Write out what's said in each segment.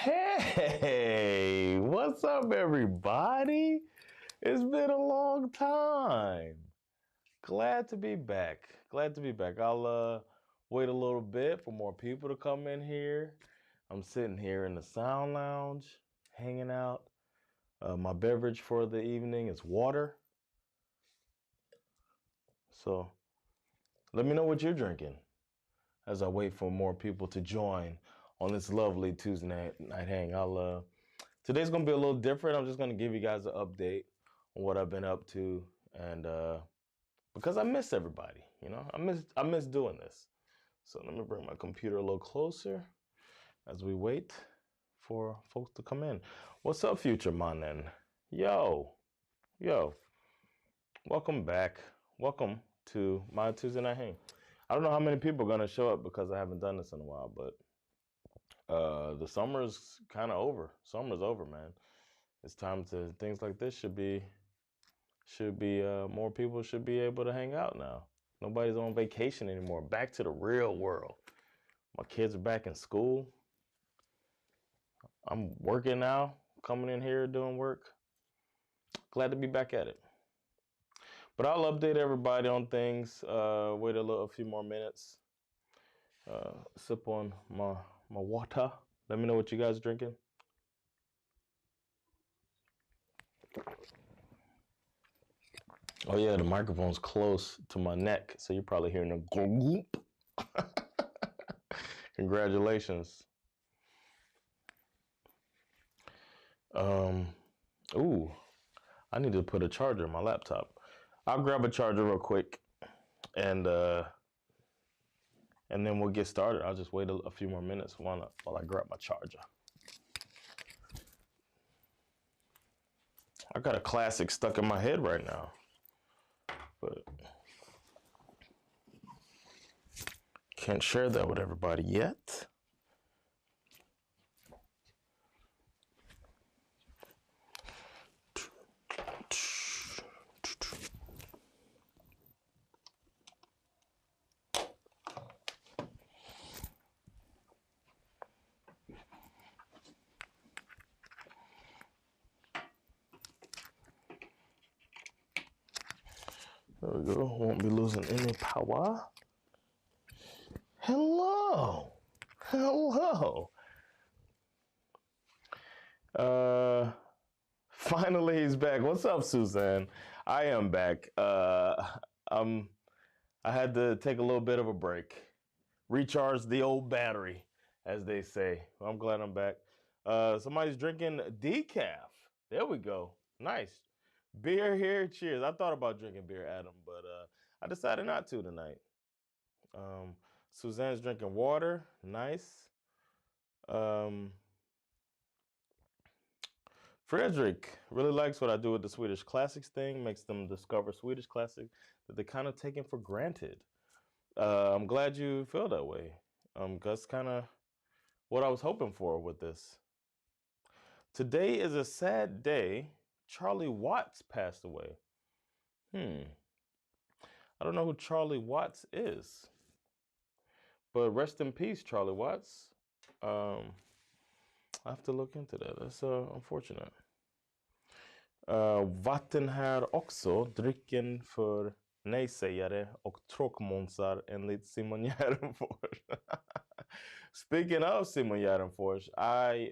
Hey, what's up, everybody? It's been a long time. Glad to be back. Glad to be back. I'll wait a little bit for more people to come in here. I'm sitting here in the sound lounge, hanging out. My beverage for the evening is water. So let me know what you're drinking as I wait for more people to join on this lovely Tuesday night hang. Today's gonna be a little different. I'm just gonna give you guys an update on what I've been up to, and because I miss everybody, I miss doing this. So let me bring my computer a little closer as we wait for folks to come in. What's up, future mannen? Yo, welcome back. Welcome to my Tuesday night hang. I don't know how many people are gonna show up because I haven't done this in a while, but the summer's kind of over. Summer's over, man. It's time to things like this should be more people should be able to hang out now. Nobody's on vacation anymore. Back to the real world. My kids are back in school. I'm working now, coming in here doing work. Glad to be back at it. But I'll update everybody on things. Wait a few more minutes. Sip on my water. Let me know what you guys are drinking. Oh yeah, the microphone's close to my neck, so you're probably hearing a gloop. Congratulations. Ooh, I need to put a charger in my laptop. I'll grab a charger real quick, and then we'll get started. I'll just wait a few more minutes while I grab my charger. I got a classic stuck in my head right now, but can't share that with everybody yet. There we go. Won't be losing any power. Hello. Finally he's back. What's up, Suzanne? I am back. I had to take a little bit of a break. Recharge the old battery, as they say. I'm glad I'm back. Somebody's drinking decaf. There we go. Nice. Beer here. Cheers. I thought about drinking beer, Adam, but I decided not to tonight. Suzanne's drinking water. Nice. Frederick really likes what I do with the Swedish classics thing, makes them discover Swedish classic that they're kind of taking for granted. I'm glad you feel that way. That's kind of what I was hoping for with this. Today is a sad day. Charlie Watts passed away. I don't know who Charlie Watts is. But rest in peace, Charlie Watts. I have to look into that. That's unfortunate. Vatten här också, drycken för nej-sägare och tråkmånsar enligt Simon Gärdenfors. Speaking of Simon Gärdenfors, I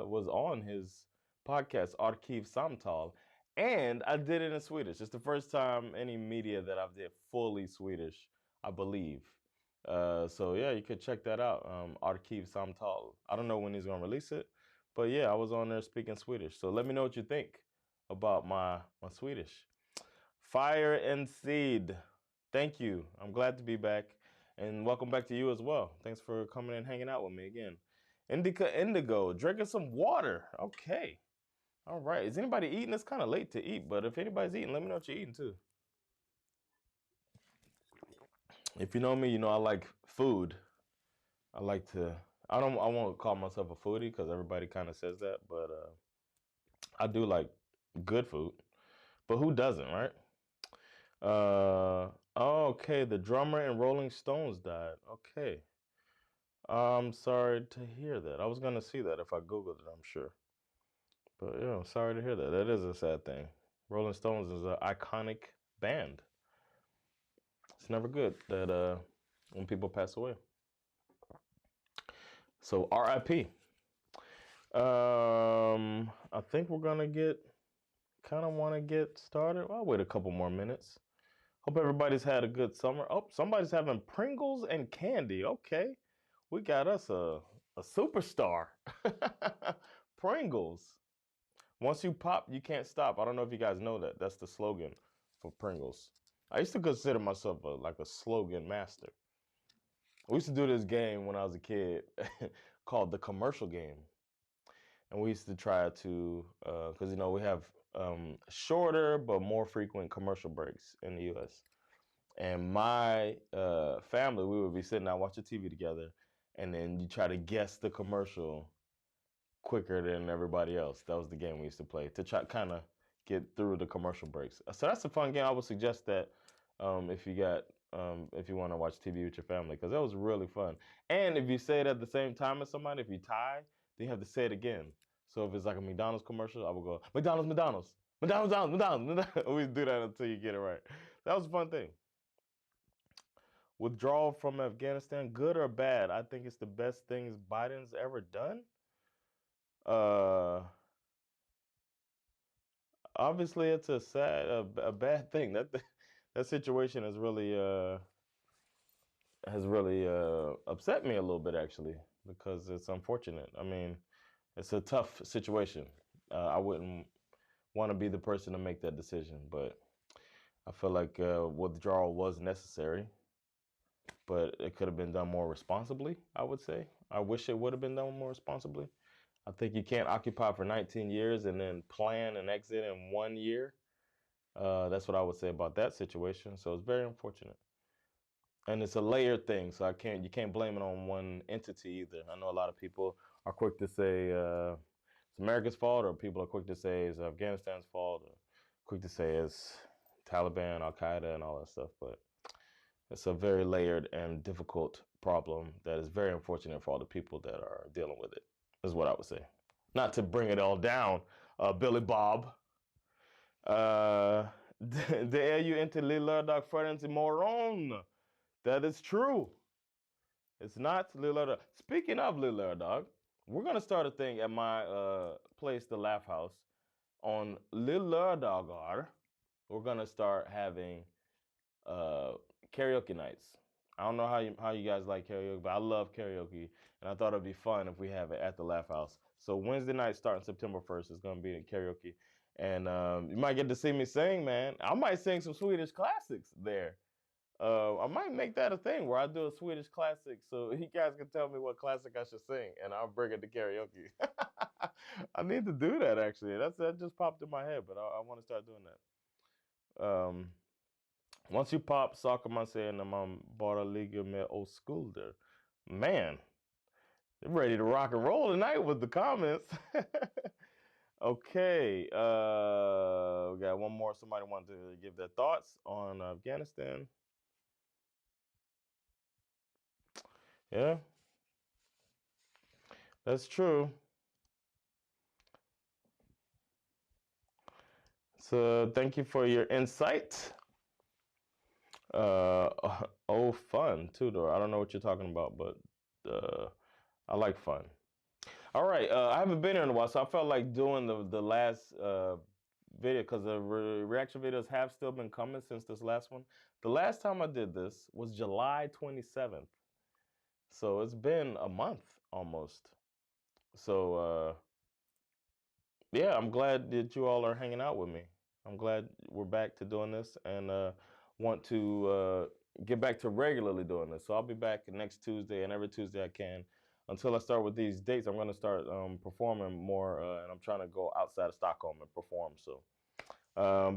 was on his podcast, Arkivsamtal, and I did it in Swedish. It's the first time any media that I've did fully Swedish, I believe. So yeah, you could check that out, Arkivsamtal. I don't know when he's going to release it, but yeah, I was on there speaking Swedish. So let me know what you think about my Swedish. Fire and Seed, thank you. I'm glad to be back, and welcome back to you as well. Thanks for coming and hanging out with me again. Indigo, drinking some water. Okay. All right. Is anybody eating? It's kind of late to eat, but if anybody's eating, let me know what you're eating too. If you know me, you know I like food. I won't call myself a foodie because everybody kind of says that, but I do like good food. But who doesn't, right? Okay, the drummer in Rolling Stones died. Okay. I'm sorry to hear that. I was gonna see that if I Googled it, I'm sure. But yeah, I'm sorry to hear that. That is a sad thing. Rolling Stones is an iconic band. It's never good that when people pass away. So R.I.P. I think we're gonna kind of want to get started. I'll wait a couple more minutes. Hope everybody's had a good summer. Oh, somebody's having Pringles and candy. Okay, we got us a superstar. Pringles. Once you pop, you can't stop. I don't know if you guys know that. That's the slogan for Pringles. I used to consider myself like a slogan master. We used to do this game when I was a kid called the commercial game. And we used to try to, because we have shorter but more frequent commercial breaks in the U.S. And my family, we would be sitting down watching TV together, and then you try to guess the commercial quicker than everybody else. That was the game we used to play to try kind of get through the commercial breaks. So that's a fun game. I would suggest that if you want to watch TV with your family, because that was really fun. And if you say it at the same time as somebody, if you tie, then you have to say it again. So if it's like a McDonald's commercial, I would go McDonald's, McDonald's, McDonald's, McDonald's, McDonald's. We do that until you get it right. That was a fun thing. Withdrawal from Afghanistan, good or bad? I think it's the best things Biden's ever done. Uh, Obviously, it's a bad thing. That situation has really upset me a little bit actually because it's unfortunate. I mean, it's a tough situation. I wouldn't want to be the person to make that decision, but I feel like withdrawal was necessary, but it could have been done more responsibly. I would say. I wish it would have been done more responsibly. I think you can't occupy for 19 years and then plan an exit in 1 year. That's what I would say about that situation. So it's very unfortunate, and it's a layered thing. So you can't blame it on one entity either. I know a lot of people are quick to say it's America's fault, or people are quick to say it's Afghanistan's fault, or quick to say it's Taliban, Al Qaeda, and all that stuff. But it's a very layered and difficult problem that is very unfortunate for all the people that are dealing with it. Is what I would say. Not to bring it all down, Billy Bob. Uh, the är ju inte lilla dag förrän imorgon. That is true. It's not Lil Dog. Speaking of Lil Dog, we're gonna start a thing at my place, the Laugh House, on Lil Dagar. We're gonna start having karaoke nights. I don't know how you guys like karaoke, but I love karaoke, and I thought it'd be fun if we have it at the Laugh House. So Wednesday night, starting September 1st, is gonna be karaoke, and you might get to see me sing, man. I might sing some Swedish classics there. I might make that a thing where I do a Swedish classic, so you guys can tell me what classic I should sing, and I'll bring it to karaoke. I need to do that actually. That just popped in my head, but I want to start doing that. Once you pop, saker man säger när man bara ligger med oskulder. Man, they're ready to rock and roll tonight with the comments. Okay, we got one more. Somebody wanted to give their thoughts on Afghanistan. Yeah, that's true. So thank you for your insight. Uh, oh, fun, Tudor. I don't know what you're talking about, but I like fun. All right, I haven't been here in a while, so I felt like doing the last video because the reaction videos have still been coming since this last one. The last time I did this was July 27th, so it's been a month almost. So yeah, I'm glad that you all are hanging out with me. I'm glad we're back to doing this, and want to get back to regularly doing this. So I'll be back next Tuesday and every Tuesday I can. Until I start with these dates, I'm going to start performing more, and I'm trying to go outside of Stockholm and perform. So,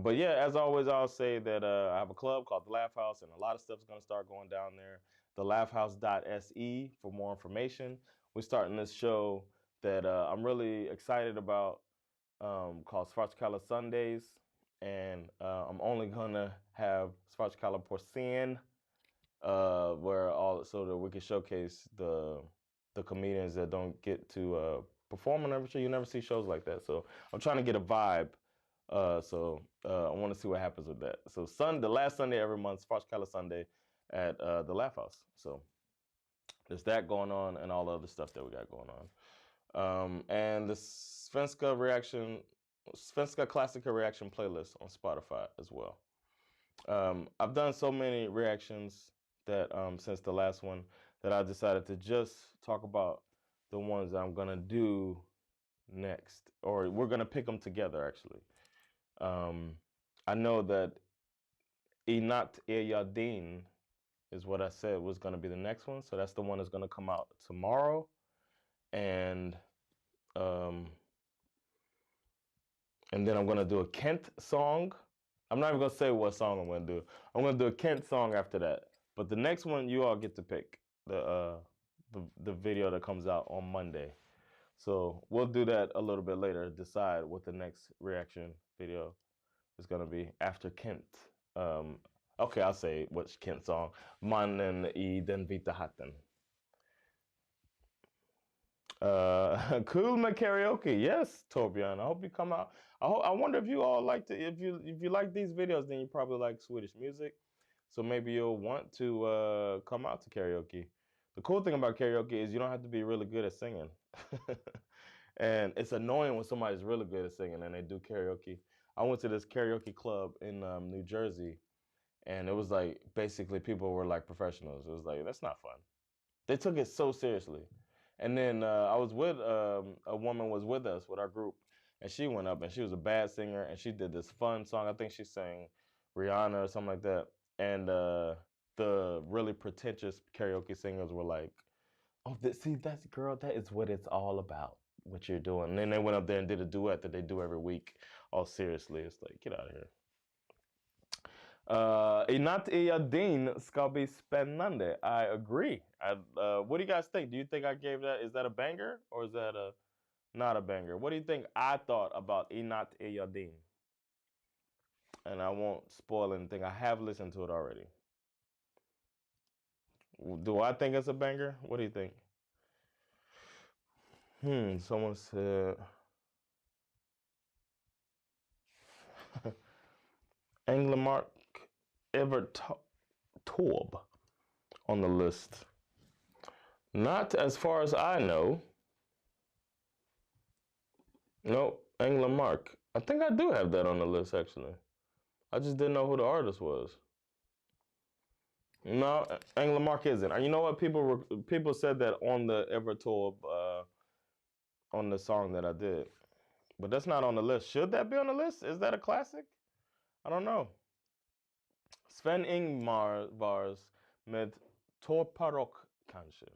but yeah, as always, I'll say that I have a club called The Laugh House, and a lot of stuff's going to start going down there. TheLaughHouse.se for more information. We're starting this show that I'm really excited about called Svartkala Sundays, and I'm only gonna have Svartkala Porcine, where all so that we can showcase the the comedians that don't get to perform on every show. You never see shows like that. So I'm trying to get a vibe. I want to see what happens with that. So the last Sunday every month, Svartskala Sunday at the Laugh House. So there's that going on and all the other stuff that we got going on. And the Svenska Classica Reaction playlist on Spotify as well. I've done so many reactions that since the last one that I decided to just talk about the ones I'm gonna do next, or we're gonna pick them together actually. I know that Inat Eyadin is what I said was gonna be the next one, so that's the one that's gonna come out tomorrow, and then I'm gonna do a Kent song. I'm not even gonna say what song I'm gonna do. I'm gonna do a Kent song after that. But the next one you all get to pick the video that comes out on Monday. So we'll do that a little bit later. Decide what the next reaction video is gonna be after Kent. Okay, I'll say which Kent song. Mannen I den vita hatten. Cool med karaoke. Yes, Torbjörn. I hope you come out. I wonder if you all like if you like these videos, then you probably like Swedish music. So maybe you'll want to come out to karaoke. The cool thing about karaoke is you don't have to be really good at singing. And it's annoying when somebody's really good at singing and they do karaoke. I went to this karaoke club in New Jersey, and it was like basically people were like professionals. It was like, that's not fun. They took it so seriously. And then I was with a woman was with us with our group, and she went up and she was a bad singer and she did this fun song. I think she sang Rihanna or something like that. And the really pretentious karaoke singers were like, "Oh, see, that's girl. That is what it's all about. What you're doing." And then they went up there and did a duet that they do every week, all seriously. It's like, get out of here. Inat Eyadin ska bli spännande. I agree. What do you guys think? Do you think I gave that? Is that a banger or is that not a banger? What do you think I thought about Inat Eyadin? And I won't spoil anything. I have listened to it already. Do I think it's a banger? What do you think? Someone said Anglemark Evert Torb on the list. Not as far as I know. No, Anglemark. I think I do have that on the list actually. I just didn't know who the artist was. No, Anglemark isn't. And you know what? People said that on the Evert Torb on the song that I did. But that's not on the list. Should that be on the list? Is that a classic? I don't know. Sven Ingmars med Torparok kanske.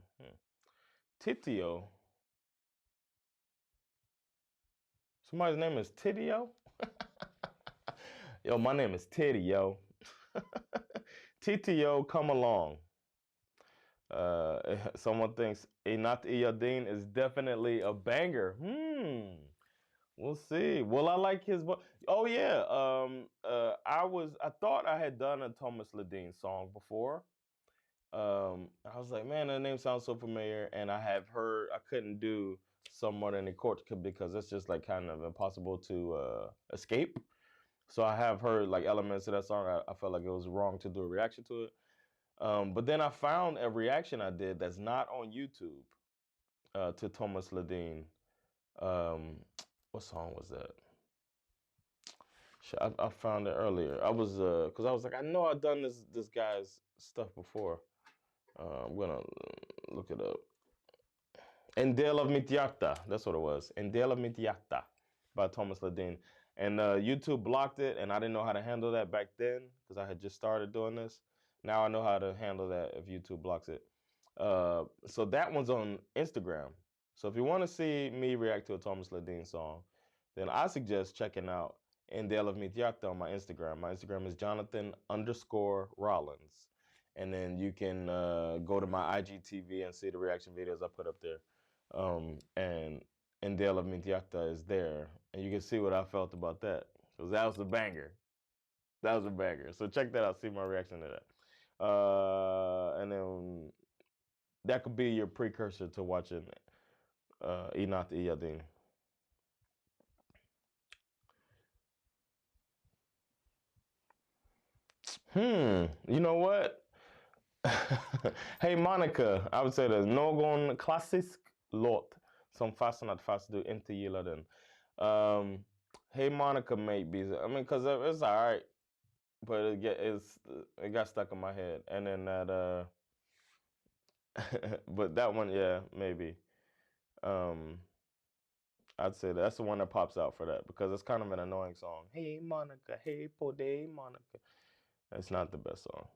Titio. Somebody's name is Titio? Yo, my name is Titio. Titio, come along. Someone thinks Inat Eyadin is definitely a banger. We'll see. Will I like his voice? Oh yeah. I thought I had done a Thomas Ledeen song before. I was like, man, that name sounds so familiar, and I have heard I couldn't do Somewhere in the Court because it's just like kind of impossible to escape. So I have heard like elements of that song. I felt like it was wrong to do a reaction to it. But then I found a reaction I did that's not on YouTube to Thomas Ledeen. What song was that? I found it earlier. I was because I was like, I know I've done this guy's stuff before. I'm gonna look it up. En del av mitt hjärta. That's what it was. En del av mitt hjärta by Thomas Ledeen. And YouTube blocked it, and I didn't know how to handle that back then because I had just started doing this. Now I know how to handle that if YouTube blocks it. So that one's on Instagram. So if you want to see me react to a Thomas Ledeen song, then I suggest checking out En del av mitt hjärta on my Instagram. My Instagram is Jonathan_Rollins. And then you can go to my IGTV and see the reaction videos I put up there. And En del av mitt hjärta is there. And you can see what I felt about that. Because that was a banger. That was a banger. So check that out. See my reaction to that. And then That could be your precursor to watching Inat Iyadin. You know what? Hey Monica, I would say there's någon klassisk låt som fastnat fast du inte gillar den. Hey Monica maybe. I mean, cause it's all right, but it got stuck in my head, and then that but that one, yeah, maybe. Um, I'd say that's the one that pops out for that because it's kind of an annoying song. Hey Monica, hey Poday Monica. It's not the best song.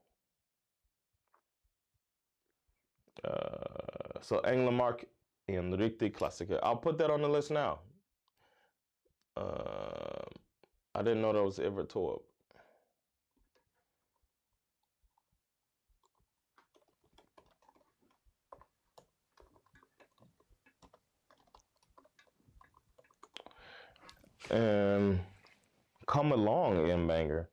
So Änglamark, en riktig klassiker. I'll put that on the list now. I didn't know that was ever tore up. Come along, M-banger.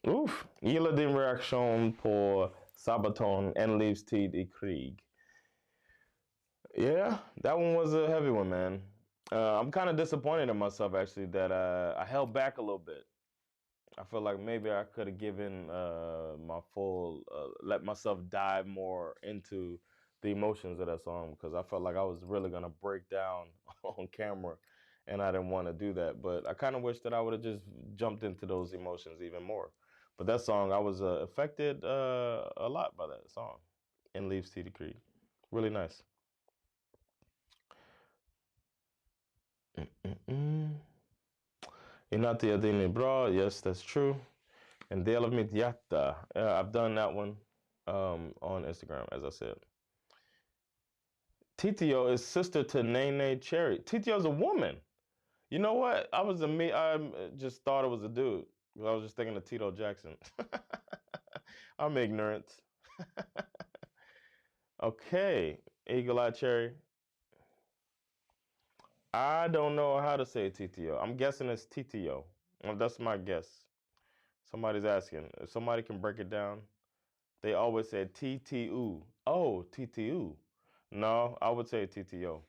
Oof. Gillar din reaktion på Sabaton en livstid i krig. Yeah, that one was a heavy one, man. I'm kind of disappointed in myself actually that I held back a little bit. I feel like maybe I could have given my full, let myself dive more into the emotions of that song because I felt like I was really gonna break down on camera, and I didn't want to do that. But I kind of wish that I would have just jumped into those emotions even more. But that song, I was affected a lot by that song, "And Leaves T. Creed." Really nice. Inati Adini Bra, yes, that's true. And Del of Mitt Hjärta. Yeah, I've done that one on Instagram, as I said. Titio is sister to Nene Cherry. Titio's a woman. You know what? I just thought it was a dude. I was just thinking of Tito Jackson. I'm ignorant. Okay, Eagle Eye Cherry. I don't know how to say Titio. I'm guessing it's Titio. Well, that's my guess. Somebody's asking. If somebody can break it down, they always say TTU. Oh, TTU. No, I would say TTO.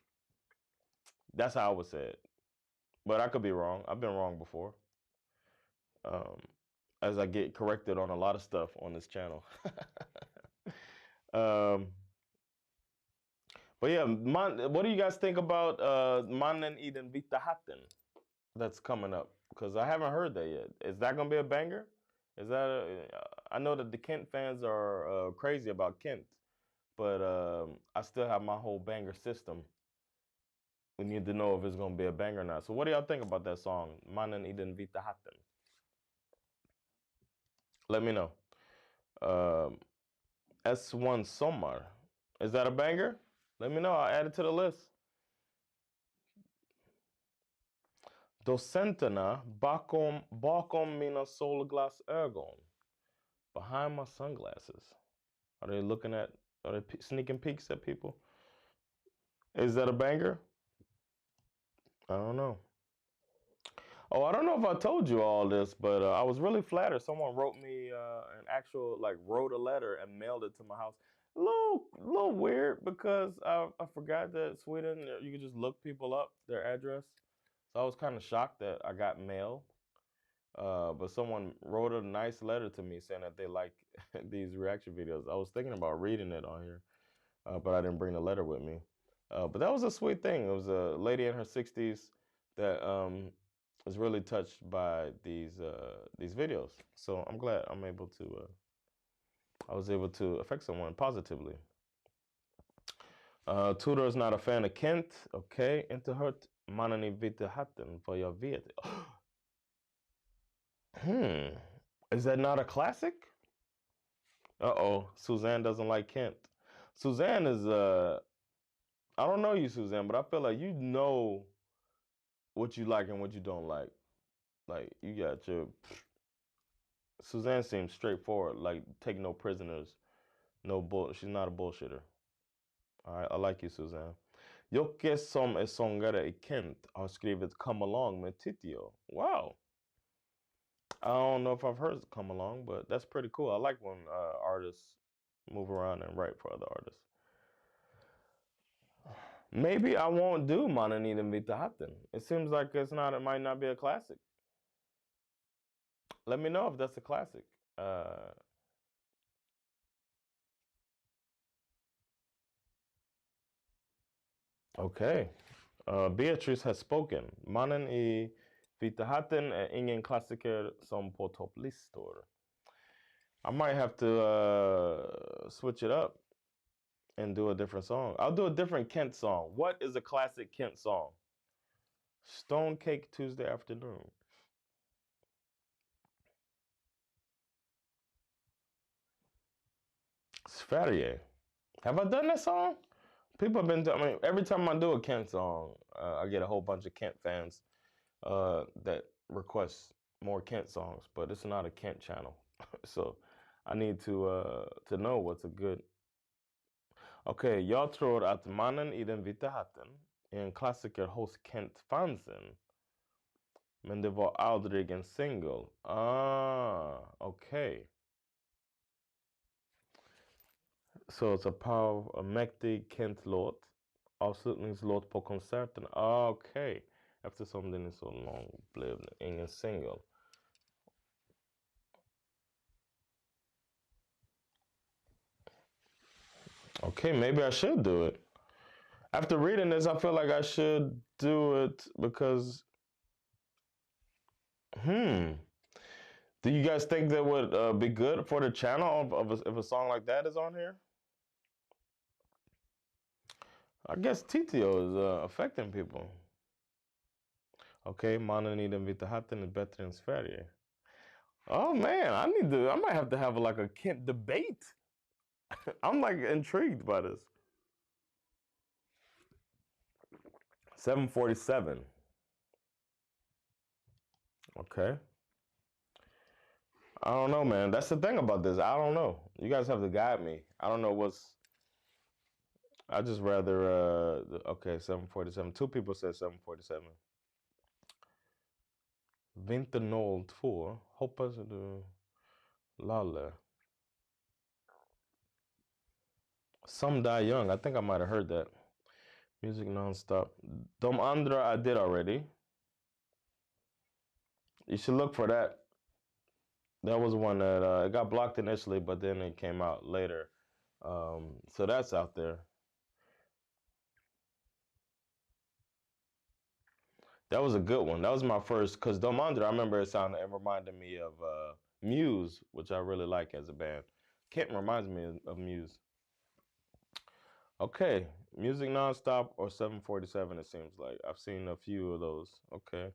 That's how I would say it. But I could be wrong. I've been wrong before. Um, as I get corrected on a lot of stuff on this channel. um, but yeah, what do you guys think about Mannen i den vita hatten that's coming up? Because I haven't heard that yet. Is that going to be a banger? Is that I know that the Kent fans are crazy about Kent, but I still have my whole banger system. We need to know if it's going to be a banger or not. So what do y'all think about that song, Mannen i den vita hatten? Let me know. S1 Sommar. Is that a banger? Let me know. I'll add it to the list. Docenterna bakom mina solglasögon. Behind my sunglasses. Are they sneaking peeks at people? Is that a banger? I don't know. Oh, I don't know if I told you all this, but I was really flattered. Someone wrote me wrote a letter and mailed it to my house. A little weird because I forgot that Sweden, you can just look people up, their address. So I was kind of shocked that I got mail. But someone wrote a nice letter to me saying that they like these reaction videos. I was thinking about reading it on here, but I didn't bring the letter with me. But that was a sweet thing. It was a lady in her 60s that was really touched by these videos. So I'm glad I was able to affect someone positively. Tudor is not a fan of Kent. Okay, inte hört mannen i vita hatten vad jag vet. Is that not a classic? Uh-oh, Suzanne doesn't like Kent. Suzanne is I don't know you, Suzanne, but I feel like you know what you like and what you don't like. Like you got your Suzanne seems straightforward, like take no prisoners, no bull. She's not a bullshitter. All right, I like you, Suzanne. Jocke som är sångare i Kent har skrivit Come Along med Titio. Wow. I don't know if I've heard Come Along, but that's pretty cool. I like when artists move around and write for other artists. Maybe I won't do Mannen i den vita hatten. It seems like it might not be a classic. Let me know if that's a classic. Okay. Beatrice has spoken. Mannen i vita hatten är ingen klassiker som på topplistor. I might have to switch it up and do a different song. I'll do a different Kent song. What is a classic Kent song? Stone Cake Tuesday Afternoon. Sverige. Have I done that song? People have been, I mean, every time I do a Kent song, I get a whole bunch of Kent fans that request more Kent songs, but it's not a Kent channel. So I need to know what's a good. Okay, jag tror att Mannen i den vita hatten är en klassiker hos Kent-fansen. Men det var aldrig en single. Okay. So it's a mäktig Kent-låt. Avslutningslåt på konserten. Okay. Eftersom den är så lång blev det ingen single. Okay, maybe I should do it. After reading this, I feel like I should do it because do you guys think that would be good for the channel if a song like that is on here? I guess TTO is affecting people. Okay, Mannen i den vita hatten är bättre än Sverige. Oh man, I might have to have like a Kent debate. I'm like intrigued by this. 747. Okay. I don't know, man. That's the thing about this. I don't know. You guys have to guide me. I don't know I just rather okay, 747. Two people said 747. Vinter 02. Hoppas du Lalle. Some Die Young. I think I might have heard that. Music nonstop. De andra I did already. You should look for that. That was one that it got blocked initially, but then it came out later. So that's out there. That was a good one. That was my first, because De Andra, I remember it reminded me of Muse, which I really like as a band. Kent reminds me of Muse. Okay, Music Nonstop or 747, it seems like. I've seen a few of those. Okay.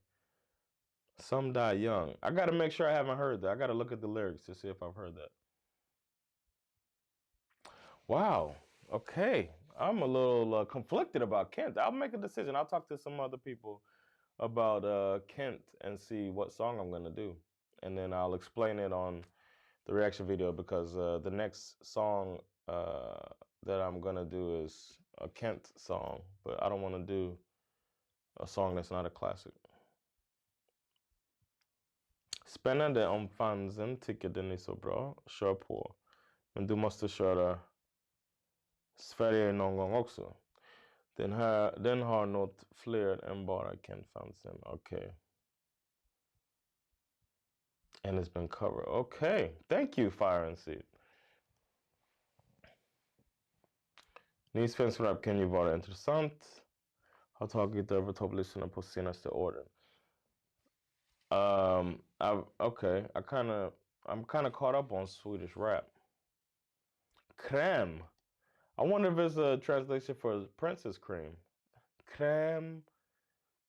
Some Die Young. I got to make sure I haven't heard that. I got to look at the lyrics to see if I've heard that. Wow. Okay. I'm a little conflicted about Kent. I'll make a decision. I'll talk to some other people about Kent and see what song I'm going to do. And then I'll explain it on the reaction video because the next song that I'm going to do is a Kent song. But I don't want to do a song that's not a classic. Spännande om fansen tycker den är så bra. Kör på. Men du måste köra Sverige någon gång också. Den har något fler än bara Kent-fansen. Okay. And it's been covered. Okay. Thank you, Fire and Seed. Ny svensk rap kan ju vara intressant. Har tagit över topplistorna på senaste åren. I'm kind of caught up on Swedish rap. Crème. I wonder if it's a translation for Princess Cream. Crème.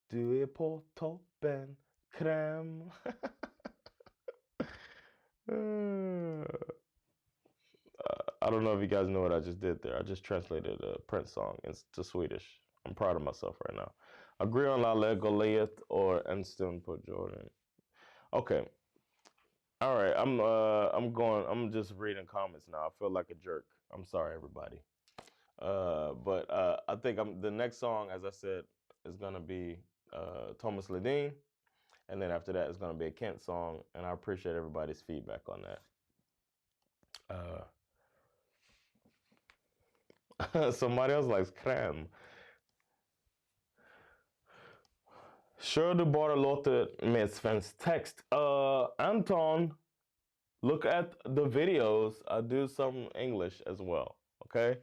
Du är på toppen. Crème. I don't know if you guys know what I just did there. I just translated a Prince song into Swedish. I'm proud of myself right now. Agree on Lalle Goliath or Enston på Jordan. Okay. All right. I'm just reading comments now. I feel like a jerk. I'm sorry, everybody. But I think the next song, as I said, is gonna be Thomas Ledin, and then after that, it's gonna be a Kent song, and I appreciate everybody's feedback on that. Somebody else likes crème. Kör du bara låter med svensk text? Anton, look at the videos. I do some English as well. Okay.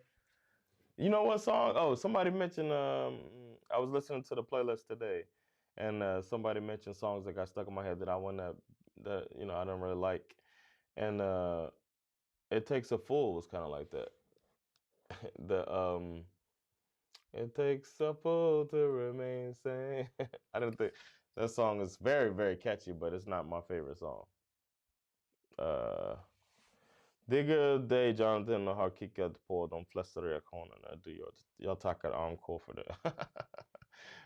You know what song? Oh, somebody mentioned. I was listening to the playlist today, and somebody mentioned songs that got stuck in my head that I want that I don't really like, and "It Takes a Fool" was kind of like that. the "It takes a fool to remain sane." I don't think that song is very very catchy, but it's not my favorite song. Uh, Digger Day Jonathan har kickat på de flesta reaktionerna du gör. Jag tackar AMK för det.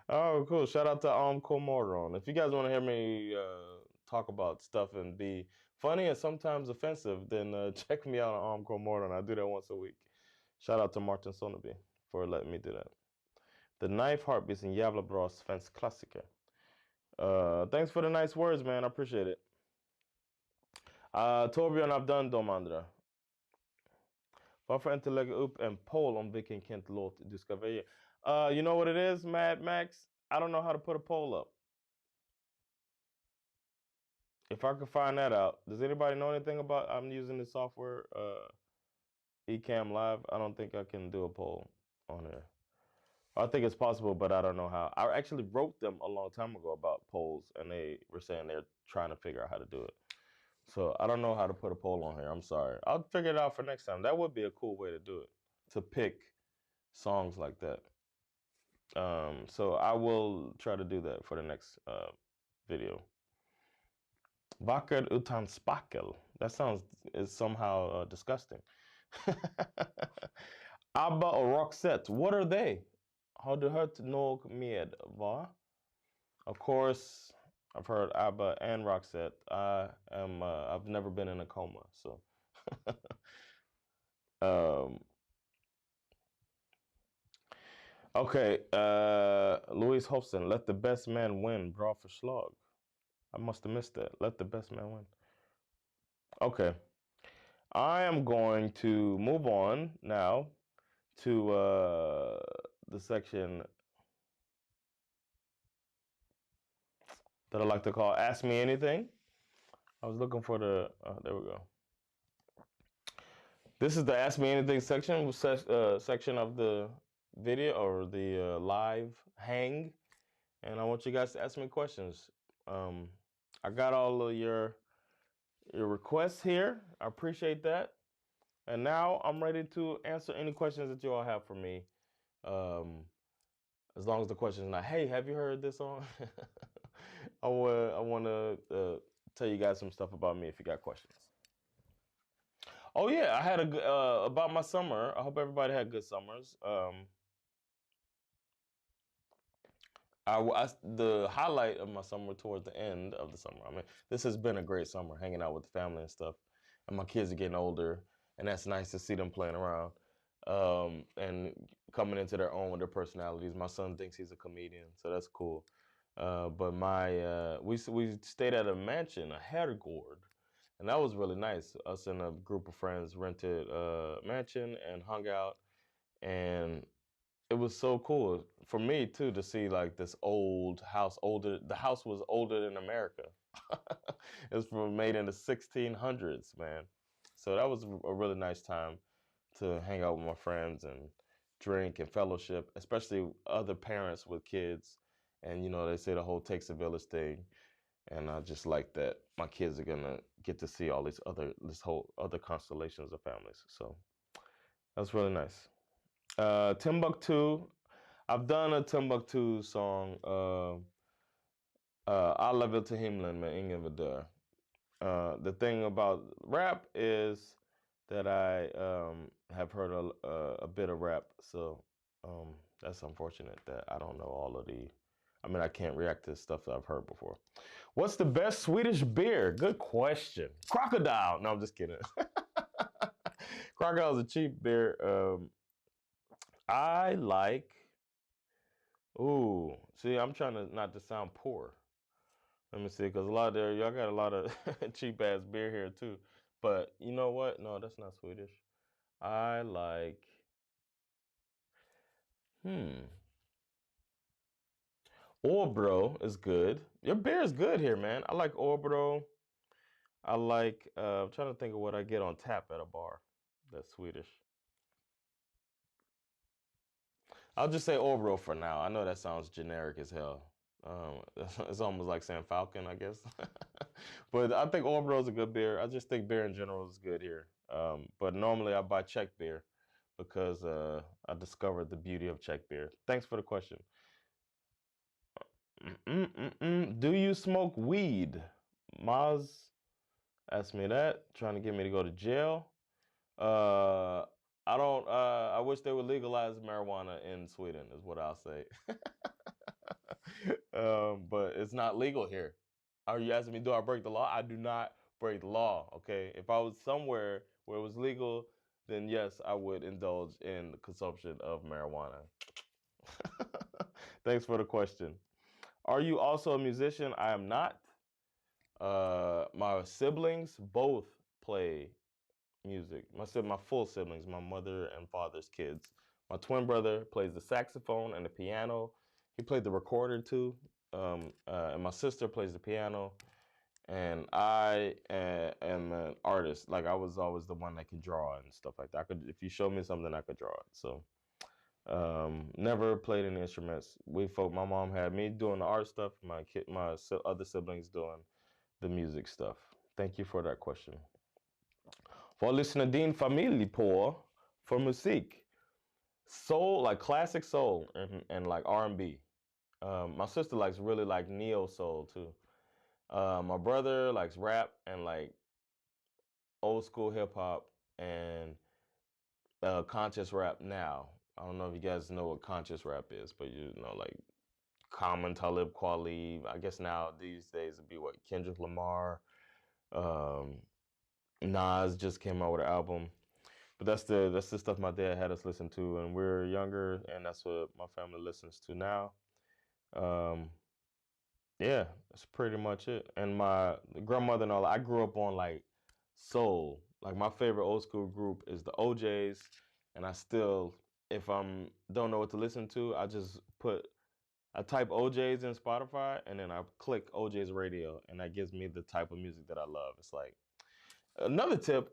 Oh, cool. Shout out to AMK Moron. If you guys want to hear me talk about stuff and be funny and sometimes offensive, then check me out on AMK Moron. I do that once a week. Shout out to Martin Sonneby for letting me do that. The Knife Heartbeats en jävla bra svensk klassiker. Thanks for the nice words, man. I appreciate it. Torbjörn, I've done de andra. Varför inte lägga upp en poll om vilken Kent-låt du ska välja? You know what it is, Mad Max? I don't know how to put a poll up. If I could find that out. Does anybody know anything about I'm using the software Ecamm Live? I don't think I can do a poll on there. I think it's possible, but I don't know how. I actually wrote them a long time ago about polls, and they were saying they're trying to figure out how to do it. So I don't know how to put a poll on here. I'm sorry. I'll figure it out for next time. That would be a cool way to do it, to pick songs like that. So I will try to do that for the next video. Vacker utan spackel. That sounds is somehow disgusting. ABBA or Roxette, what are they? Har du hört något med va? Of course, I've heard ABBA and Roxette. I've never been in a coma, so. Okay, Louise Hofson, let the best man win. Bra förslag. I must have missed that. Let the best man win. Okay. I am going to move on now to the section that I like to call Ask Me Anything. I was looking for there we go. This is the Ask Me Anything section of the video or the live hang. And I want you guys to ask me questions. I got all of your requests here. I appreciate that. And now I'm ready to answer any questions that you all have for me. As long as the question is not, hey, have you heard this song? I want to tell you guys some stuff about me if you got questions. Oh yeah, I had about my summer. I hope everybody had good summers. The highlight of my summer towards the end of the summer. I mean, this has been a great summer, hanging out with the family and stuff. And my kids are getting older, and that's nice to see them playing around and coming into their own with their personalities. My son thinks he's a comedian, so that's cool. But we stayed at a mansion, a herrgård, and that was really nice. Us and a group of friends rented a mansion and hung out, and it was so cool for me too to see like this old house. The house was older than America. It was made in the 1600s, man. So that was a really nice time to hang out with my friends and drink and fellowship, especially other parents with kids. And they say the whole takes a village thing, and I just like that my kids are gonna get to see all this whole other constellations of families. So that's really nice. Timbuktu. I've done a Timbuktu song. Alla vill till himlen men ingen vill dö. The thing about rap is that I have heard a bit of rap, so that's unfortunate that I don't know all of the. I mean, I can't react to stuff that I've heard before. What's the best Swedish beer? Good question. Crocodile. No, I'm just kidding. Crocodile is a cheap beer. I like. Ooh, see, I'm trying to not to sound poor. Let me see, because y'all got a lot of cheap ass beer here too. But you know what? No, that's not Swedish. I like Hmm. Orbro is good. Your beer is good here, man. I like Orbro. I like. I'm trying to think of what I get on tap at a bar. That's Swedish. I'll just say Orbro for now. I know that sounds generic as hell. It's almost like saying Falcon, I guess. But I think Orbro is a good beer. I just think beer in general is good here. But normally I buy Czech beer because I discovered the beauty of Czech beer. Thanks for the question. Do you smoke weed? Maz asked me that, trying to get me to go to jail. Uh, I don't. I wish they would legalize marijuana in Sweden, is what I'll say. But it's not legal here. Are you asking me, do I break the law? I do not break the law. Okay. If I was somewhere where it was legal, then yes, I would indulge in the consumption of marijuana. Thanks for the question. Are you also a musician? I am not. My siblings both play music. My full siblings, my mother and father's kids. My twin brother plays the saxophone and the piano. He played the recorder too. And my sister plays the piano. And I am an artist. Like I was always the one that could draw and stuff like that. I could, if you show me something, I could draw it. So never played any instruments. My mom had me doing the art stuff. My other siblings doing the music stuff. Thank you for that question. Vad lyssnar din familj på för musik? Soul, like classic soul and like R&B. My sister likes really like neo soul too. My brother likes rap and like old school hip hop and conscious rap now. I don't know if you guys know what conscious rap is, but you know, like Common, Talib Kweli. I guess now these days it'd be what Kendrick Lamar. Um, Nas just came out with an album. But that's the stuff my dad had us listen to when we were younger, and that's what my family listens to now. Um, yeah, that's pretty much it. And my grandmother and all, I grew up on like soul. Like my favorite old school group is the OJs, and I still, if I'm don't know what to listen to, I type OJs in Spotify, and then I click OJ's radio, and that gives me the type of music that I love. It's like another tip,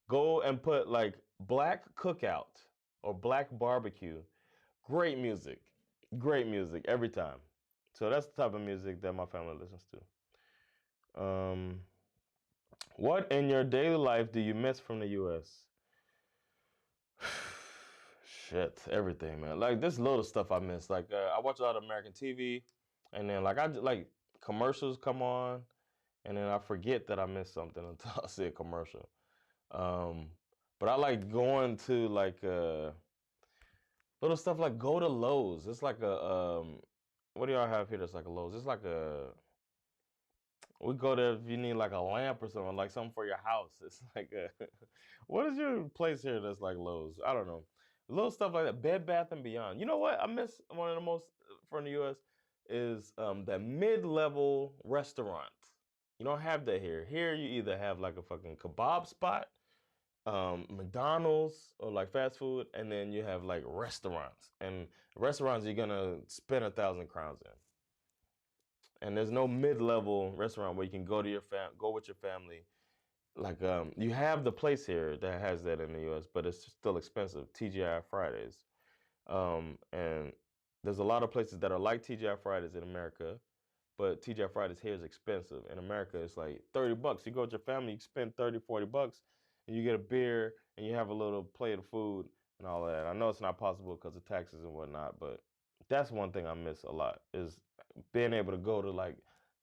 go and put like black cookout or black barbecue. Great music. Great music every time. So that's the type of music that my family listens to. What in your daily life do you miss from the US? Shit, everything, man. Like this little stuff I miss. Like I watch a lot of American TV, and then like I just, like commercials come on, and then I forget that I missed something until I see a commercial. Um, but I like going to like little stuff like go to Lowe's. It's like a what do y'all have here that's like a Lowe's? It's like a we go there if you need like a lamp or something, like something for your house. It's like a what is your place here that's like Lowe's? I don't know. Little stuff like that. Bed Bath and Beyond. You know what? I miss one of the most from the US is that mid-level restaurant. You don't have that here. Here you either have like a fucking kebab spot, McDonald's or like fast food, and then you have like restaurants. And restaurants you're gonna spend 1,000 crowns in. And there's no mid-level restaurant where you can go with your family. Like you have the place here that has that in the US, but it's still expensive. TGI Fridays. And there's a lot of places that are like TGI Fridays in America, but TGI Fridays here is expensive. In America, it's like $30. You go with your family, you spend 30, $40, and you get a beer and you have a little plate of food and all that. I know it's not possible because of taxes and whatnot, but that's one thing I miss a lot is being able to go to like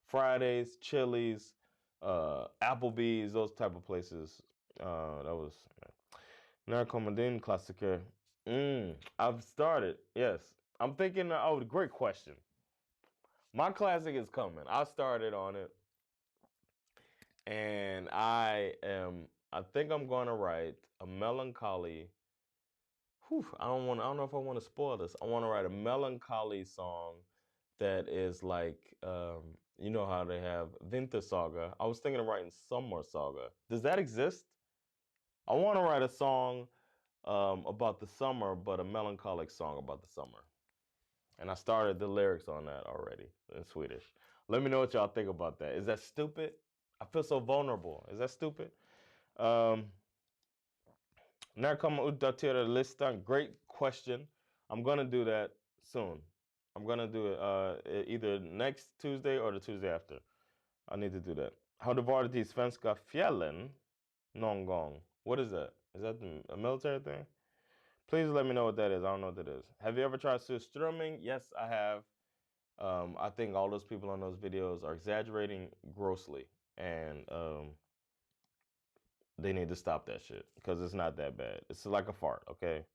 Fridays, Chili's, Applebee's, those type of places. That was Narkomandin Klassiker. I've started. Yes, I'm thinking. Oh, great question. My classic is coming. I started on it, and I am. I think I'm going to write a melancholy. Whew, I don't want. I don't know if I want to spoil this. I want to write a melancholy song that is like, you know how they have Winter Saga. I was thinking of writing Summer Saga. Does that exist? I want to write a song about the summer, but a melancholic song about the summer. And I started the lyrics on that already in Swedish. Let me know what y'all think about that. Is that stupid? I feel so vulnerable. Is that stupid? När kommer uppdatera listan? Great question. I'm gonna do that soon. I'm gonna do it either next Tuesday or the Tuesday after. I need to do that. Har du varit I svenska fjällen någon gång? What is that? Is that a military thing? Please let me know what that is. I don't know what that is. Have you ever tried surströmming? Yes, I have. I think all those people on those videos are exaggerating grossly, and they need to stop that shit because it's not that bad. It's like a fart, okay?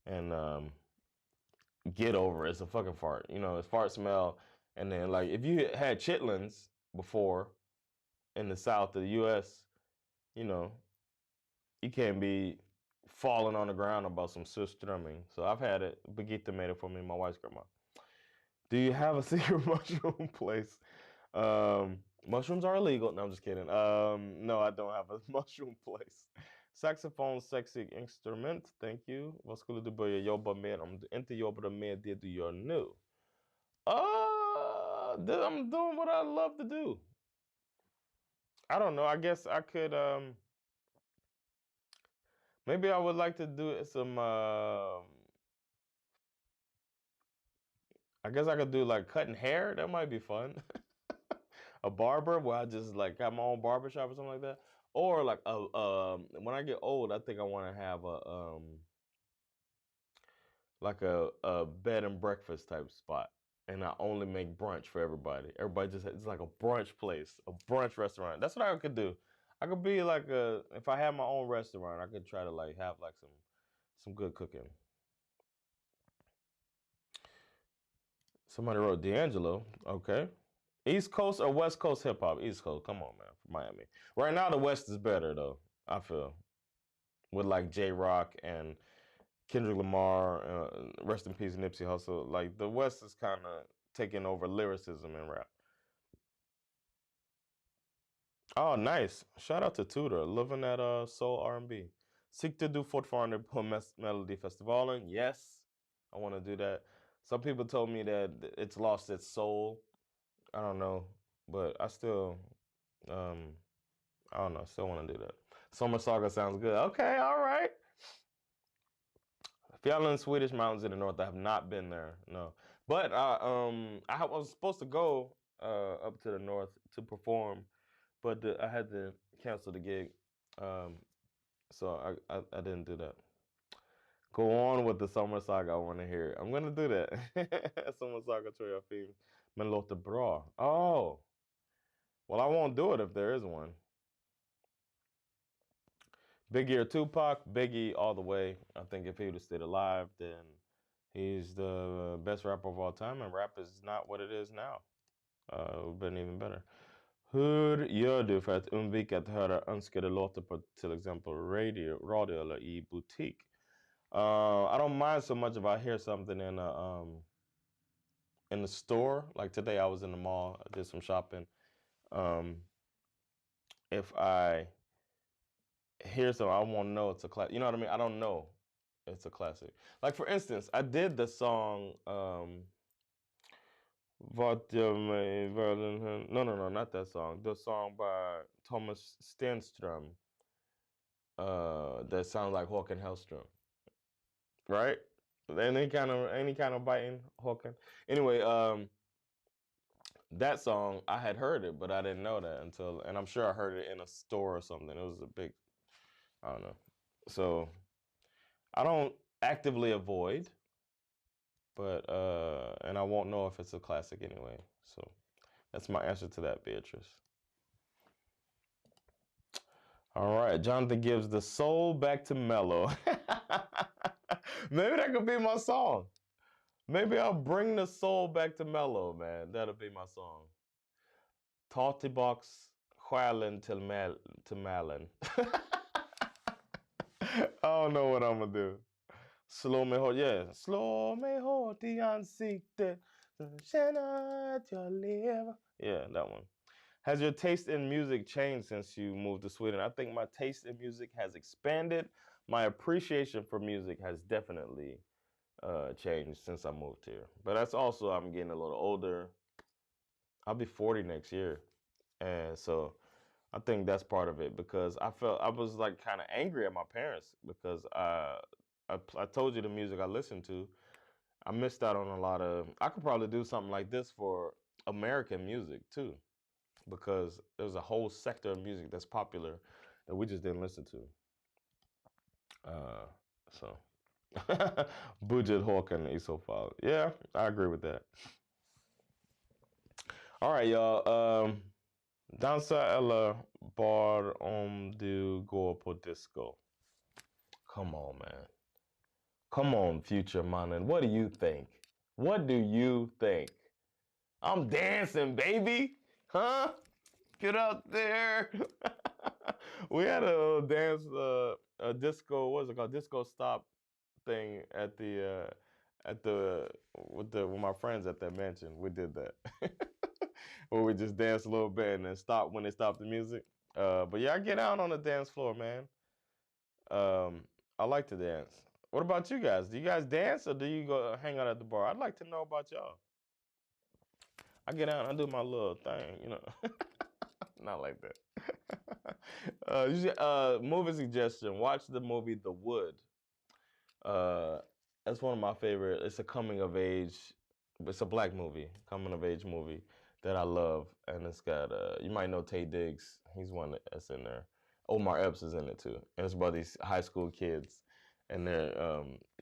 And get over it. It's a fucking fart. You know, it's fart smell. And then, like, if you had chitlins before in the South of the U.S., you know, you can't be falling on the ground about some surströmming. So I've had it. Birgitta made it for me, my wife's grandma. Do you have a secret mushroom place? Mushrooms are illegal. No, I'm just kidding. No, I don't have a mushroom place. Saxophone, sexy instrument. Thank you. Vad skulle du börja jobba med om du inte jobbade med det du gör nu? I'm doing what I love to do. I don't know. I guess I could. Maybe I would like to do some. I guess I could do like cutting hair. That might be fun. A barber where I just like have my own barbershop or something like that. Or like when I get old, I think I want to have a bed and breakfast type spot, and I only make brunch for everybody. Everybody just it's like a brunch place, a brunch restaurant. That's what I could do. I could be like if I had my own restaurant, I could try to like have like some good cooking. Somebody wrote D'Angelo. Okay. East Coast or West Coast hip hop? East Coast. Come on, man. From Miami. Right now, the West is better though. I feel with like J Rock and Kendrick Lamar. Rest in peace, Nipsey Hussle. Like the West is kind of taking over lyricism and rap. Oh, nice. Shout out to Tudor. Loving that soul R&B. Siktar du fortfarande på Melodifestivalen? Yes, I want to do that. Some people told me that it's lost its soul. I don't know, but I still, I don't know, still want to do that. Summer Saga sounds good. Okay, all right. Fjällen, Swedish mountains in the north. I have not been there, no. But I was supposed to go up to the north to perform, but I had to cancel the gig, so I didn't do that. Go on with the Summer Saga. I want to hear. I'm gonna do that. Summer Saga tror jag fin. Men låter bra. Oh, well, I won't do it if there is one. Biggie or Tupac? Biggie all the way. I think if he would have stayed alive, then he's the best rapper of all time, and rap is not what it is now. It would have been even better. Hur gör du för att undvika att höra önskade låtar på till exempel radio eller i butik? I don't mind so much if I hear something in the store. Like today, I was in the mall. I did some shopping. If I hear something, I won't know it's a classic. You know what I mean? I don't know it's a classic. Like for instance, I did the song. No, not that song. The song by Thomas Stenström. That sounds like Håkan Hellström, right? Any kind of biting Håkan. Anyway, that song I had heard it, but I didn't know that until, and I'm sure I heard it in a store or something. It was a big, I don't know. So I don't actively avoid, but and I won't know if it's a classic anyway. So that's my answer to that, Beatrice. All right, Jonathan gives the soul back to Mello. Maybe that could be my song. Maybe I'll bring the soul back to Mello, man. That'll be my song. Ta tillbaks själen till Malin. I don't know what I'm gonna do. Slå mig hårt, yeah. Slå mig hårt I ansiktet. Känna att jag lever. Yeah, that one. Has your taste in music changed since you moved to Sweden? I think my taste in music has expanded. My appreciation for music has definitely changed since I moved here. But that's also I'm getting a little older. I'll be 40 next year, and so I think that's part of it because I felt I was like kind of angry at my parents because I told you the music I listened to. I missed out on a lot of. I could probably do something like this for American music too, because there's a whole sector of music that's popular that we just didn't listen to. So, budget Håkan is so far. Yeah, I agree with that. All right, y'all. Dansa eller bar om du går på disco? Come on, man. Come on, future mannen. What do you think? What do you think? I'm dancing, baby. Huh? Get out there. We had a dance, a disco, what's it called? Disco stop thing with my friends at that mansion. We did that. Where we just danced a little bit and then stop when they stopped the music. But yeah, I get out on the dance floor, man. I like to dance. What about you guys? Do you guys dance or do you go hang out at the bar? I'd like to know about y'all. I get out and I do my little thing, you know. Not like that. Movie suggestion. Watch the movie The Wood. Uh, that's one of my favorite. It's a coming of age. It's a black movie, coming of age movie that I love, and it's got you might know Tay Diggs. He's one that's in there. Omar Epps is in it too, and it's about these high school kids and their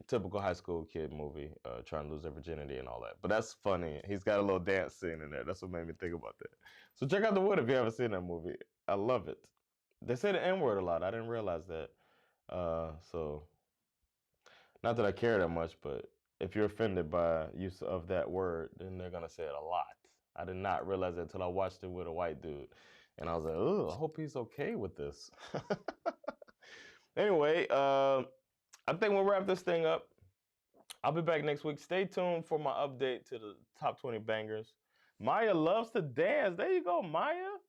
typical high school kid movie, trying to lose their virginity and all that. But that's funny. He's got a little dance scene in there. That's what made me think about that. So check out The Wood if you haven't seen that movie. I love it. They say the N word a lot. I didn't realize that. So not that I care that much, but if you're offended by use of that word, then they're gonna say it a lot. I did not realize it until I watched it with a white dude, and I was like, "Oh, I hope he's okay with this." Anyway, I think we'll wrap this thing up. I'll be back next week. Stay tuned for my update to the top 20 bangers. Maya loves to dance. There you go, Maya.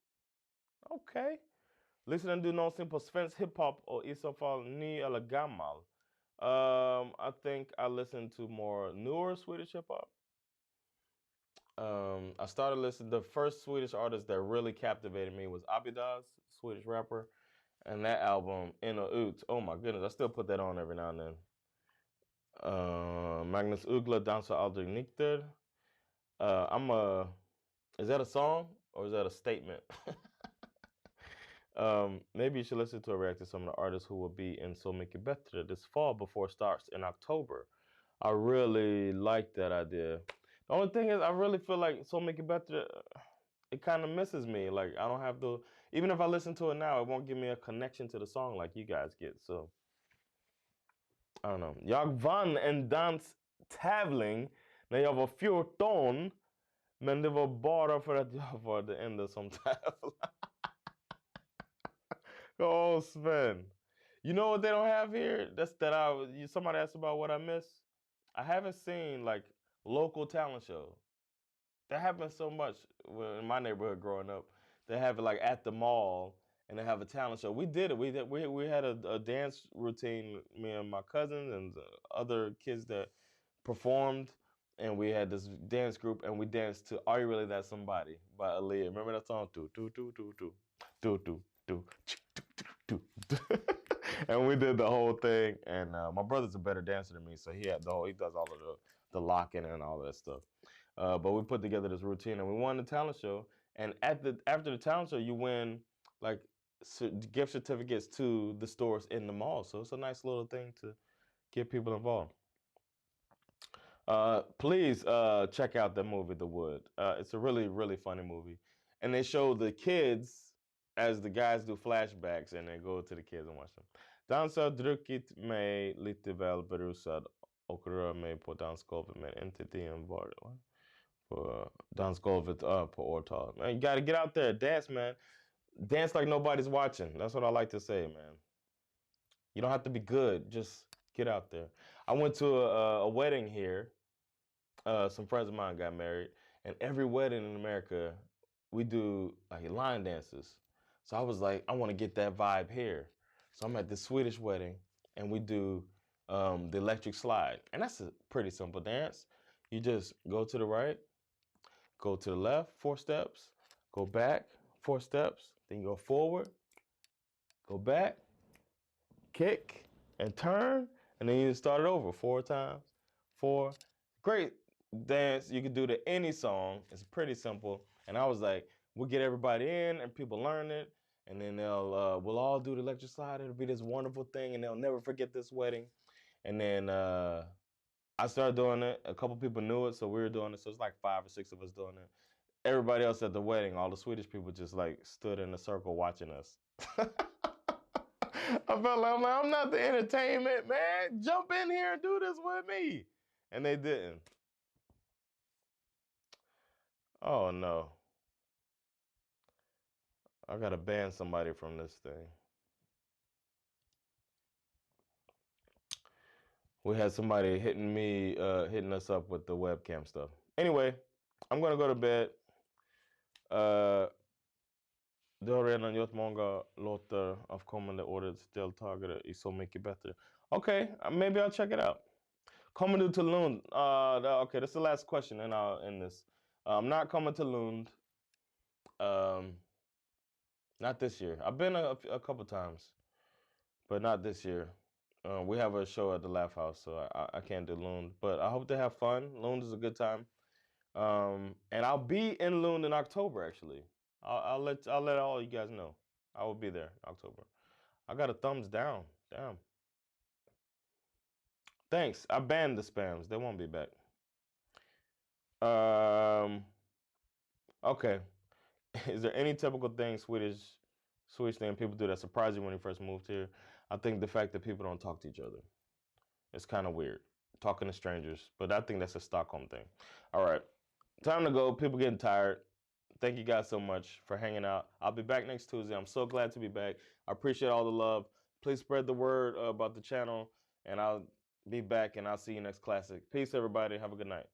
Okay. Lyssnar du någonsin på svensk hiphop och i så fall ny eller gammal? I think I listen to more newer Swedish hip hop. I started listening. The first Swedish artist that really captivated me was Abidas, Swedish rapper, and that album In och Ut. Oh my goodness, I still put that on every now and then. Magnus Uggla dansar aldrig nykter. Is that a song or is that a statement? Maybe you should listen to a react to some of the artists who will be in So Mycket Bättre this fall before it starts in October. I really like that idea. The only thing is, I really feel like So Mycket Bättre, it kind of misses me. Like, I don't have to, even if I listen to it now, it won't give me a connection to the song like you guys get. So, I don't know. Jag vann en danstävling när jag var 14, men det var bara för att jag var det enda som tävlade. Oh, Sven. You know what they don't have here? Somebody asked about what I miss. I haven't seen like local talent shows. That happens so much in my neighborhood growing up. They have it like at the mall and they have a talent show. We did it. We had a dance routine, me and my cousins and other kids that performed, and we had this dance group and we danced to Are You Really That Somebody by Aaliyah. Remember that song? Do do do do do do do do do do. And we did the whole thing. And my brother's a better dancer than me, so he does all of the locking and all that stuff. But we put together this routine and we won the talent show. And after the talent show, you win like gift certificates to the stores in the mall. So it's a nice little thing to get people involved. Please check out the movie The Wood. It's a really, really funny movie. And they show the kids as the guys do flashbacks and they go to the kids and watch them. Dansa druckit mig lite väl berusad och rör mig på dansgolvet men inte tiden var på dansgolvet på årtal. Man, you gotta get out there, dance, man. Dance like nobody's watching. That's what I like to say, man. You don't have to be good. Just get out there. I went to a wedding here. Some friends of mine got married, and every wedding in America, we do like line dances. So I was like, I want to get that vibe here. So I'm at the Swedish wedding, and we do the electric slide. And that's a pretty simple dance. You just go to the right, go to the left, 4 steps, go back, 4 steps, then you go forward, go back, kick, and turn, and then you start it over 4 times. 4. Great dance. You can do to any song. It's pretty simple. And I was like, we'll get everybody in and people learn it. And then we'll all do the electric slide. It'll be this wonderful thing, and they'll never forget this wedding. And then I started doing it. A couple people knew it, so we were doing it. So it's like 5 or 6 of us doing it. Everybody else at the wedding, all the Swedish people just like stood in a circle watching us. I felt like I'm not the entertainment, man. Jump in here and do this with me. And they didn't. Oh no. I gotta ban somebody from this thing. We had somebody hitting us up with the webcam stuff. Anyway, I'm gonna go to bed. Du har redan gjort många låtar av kommande årets deltagare i Så mycket bättre. Okay, maybe I'll check it out. Coming to Lund. Okay, that's the last question, and I'll end this. I'm not coming to Lund. Not this year. I've been a couple times, but not this year. We have a show at the Laugh House, so I can't do Lund. But I hope to have fun. Lund is a good time. And I'll be in Lund in October, actually. I'll let all you guys know. I will be there in October. I got a thumbs down. Damn. Thanks. I banned the spams. They won't be back. Okay. Is there any typical thing Swedish thing people do that surprised you when you first moved here? I think the fact that people don't talk to each other. It's kind of weird. Talking to strangers. But I think that's a Stockholm thing. All right. Time to go. People getting tired. Thank you guys so much for hanging out. I'll be back next Tuesday. I'm so glad to be back. I appreciate all the love. Please spread the word about the channel. And I'll be back and I'll see you next classic. Peace, everybody. Have a good night.